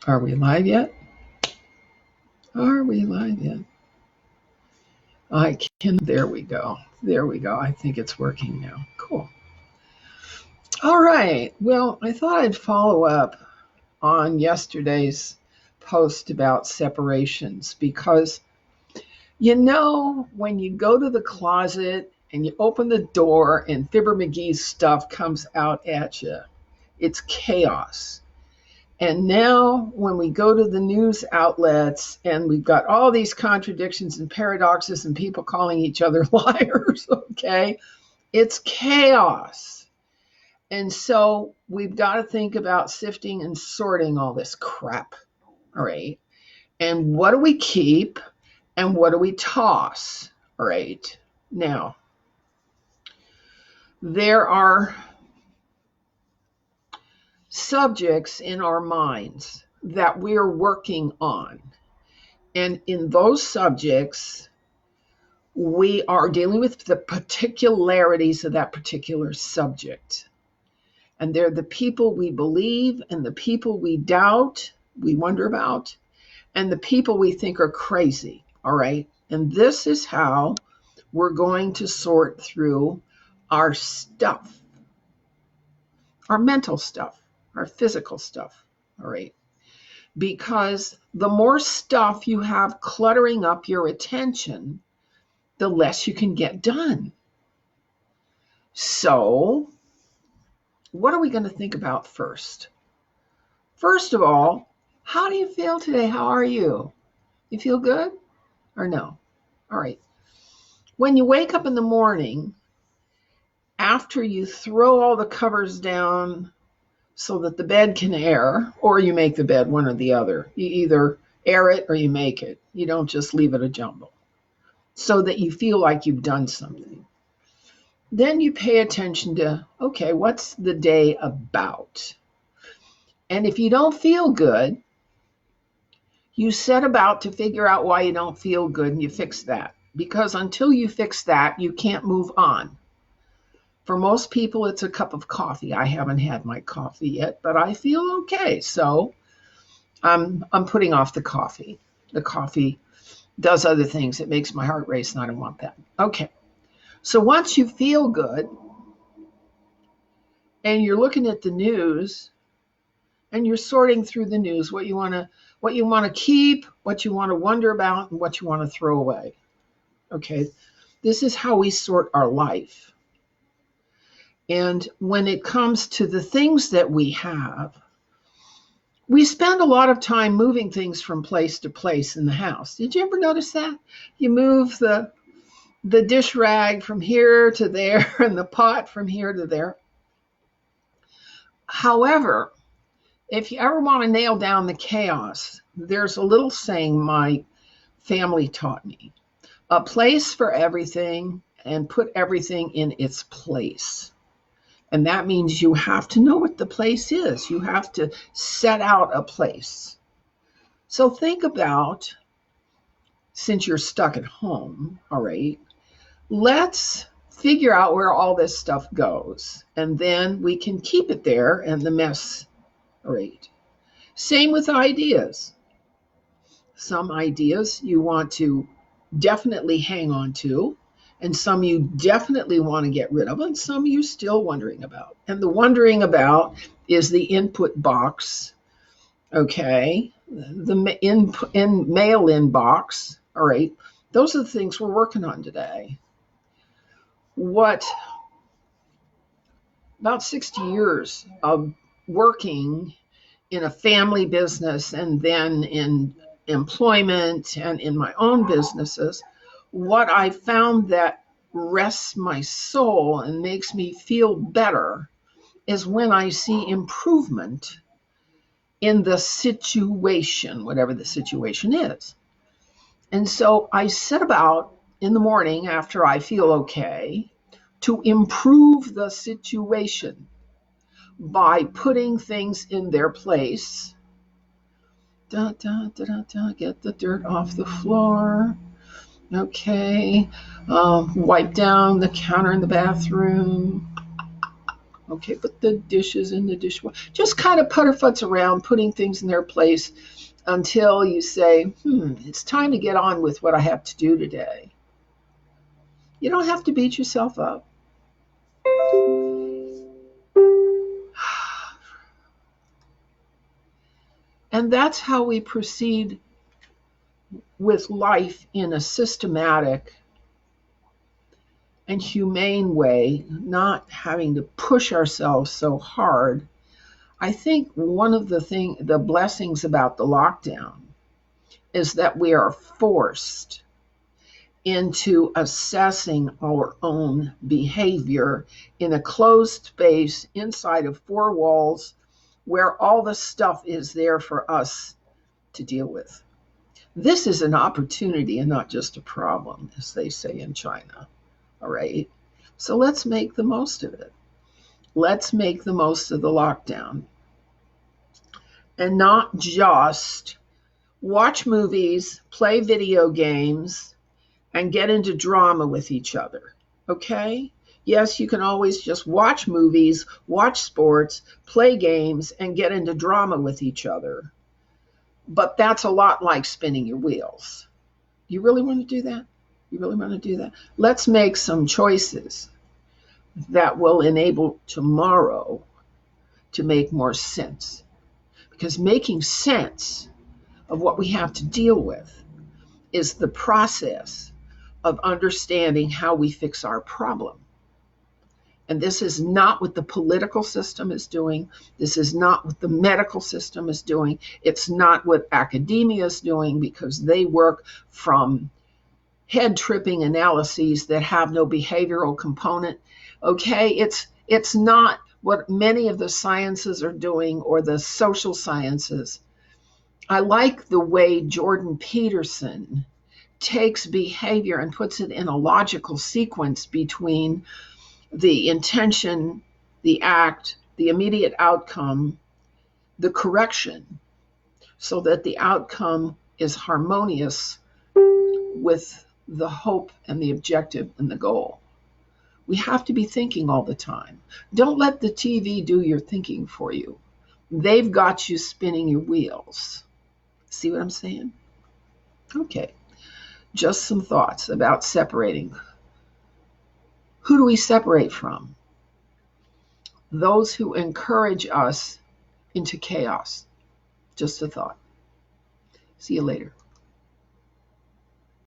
Are we live yet? Are we live yet? I can. There we go. There we go. I think it's working now. Cool. All right. Well, I thought I'd follow up on yesterday's post about separations because when you go to the closet and you open the door and Fibber McGee's stuff comes out at you, it's chaos. And now, when we go to the news outlets and we've got all these contradictions and paradoxes and people calling each other liars, okay, it's chaos. And so we've got to think about sifting and sorting all this crap, all right? And what do we keep and what do we toss, all right? Now, there are subjects in our minds that we're working on. And in those subjects, we are dealing with the particularities of that particular subject. And they're the people we believe and the people we doubt, we wonder about, and the people we think are crazy. All right. And this is how we're going to sort through our stuff, our mental stuff, our physical stuff. All right. Because the more stuff you have cluttering up your attention, the less you can get done. So, what are we going to think about first? First of all, how do you feel today? How are you? You feel good or no? All right. When you wake up in the morning, after you throw all the covers down so that the bed can air, or you make the bed, one or the other. You either air it or you make it. You don't just leave it a jumble, so that you feel like you've done something. Then you pay attention to, okay, what's the day about? And if you don't feel good, you set about to figure out why you don't feel good and you fix that. Because until you fix that, you can't move on. For most people, it's a cup of coffee. I haven't had my coffee yet, but I feel okay. So I'm putting off the coffee. The coffee does other things. It makes my heart race, and I don't want that. Okay. So once you feel good and you're looking at the news and you're sorting through the news, what you want to keep, what you want to wonder about, and what you want to throw away. Okay. This is how we sort our life. And when it comes to the things that we have, we spend a lot of time moving things from place to place in the house. Did you ever notice that? You move the dish rag from here to there and the pot from here to there. However, if you ever want to nail down the chaos, there's a little saying my family taught me. A place for everything and put everything in its place. And that means you have to know what the place is. You have to set out a place. So think about, since you're stuck at home, all right, let's figure out where all this stuff goes. And then we can keep it there and the mess, all right. Same with ideas. Some ideas you want to definitely hang on to, and some you definitely want to get rid of, and some you're still wondering about. And the wondering about is the input box, okay? The mail-in box, all right? Those are the things we're working on today. About 60 years of working in a family business and then in employment and in my own businesses, what I found that rests my soul and makes me feel better is when I see improvement in the situation, whatever the situation is. And so I set about in the morning after I feel okay to improve the situation by putting things in their place. Get the dirt off the floor. Okay. Wipe down the counter in the bathroom. Okay, put the dishes in the dishwasher. Just kind of putterfuts around, putting things in their place until you say, it's time to get on with what I have to do today. You don't have to beat yourself up. And that's how we proceed with life in a systematic and humane way, not having to push ourselves so hard. I think one of the blessings about the lockdown is that we are forced into assessing our own behavior in a closed space inside of four walls where all the stuff is there for us to deal with. This is an opportunity and not just a problem, as they say in China. All right. So let's make the most of it. Let's make the most of the lockdown and not just watch movies, play video games, and get into drama with each other. Okay? Yes, you can always just watch movies, watch sports, play games, and get into drama with each other. But that's a lot like spinning your wheels. You really want to do that? You really want to do that? Let's make some choices that will enable tomorrow to make more sense. Because making sense of what we have to deal with is the process of understanding how we fix our problem. And this is not what the political system is doing. This is not what the medical system is doing. It's not what academia is doing, because they work from head tripping analyses that have no behavioral component. Okay, it's not what many of the sciences are doing or the social sciences. I like the way Jordan Peterson takes behavior and puts it in a logical sequence between the intention, the act, the immediate outcome, the correction, so that the outcome is harmonious with the hope and the objective and the goal. We have to be thinking all the time. Don't let the TV do your thinking for you. They've got you spinning your wheels. See what I'm saying? Okay. Just some thoughts about separating. Who do we separate from? Those who encourage us into chaos. Just a thought. See you later.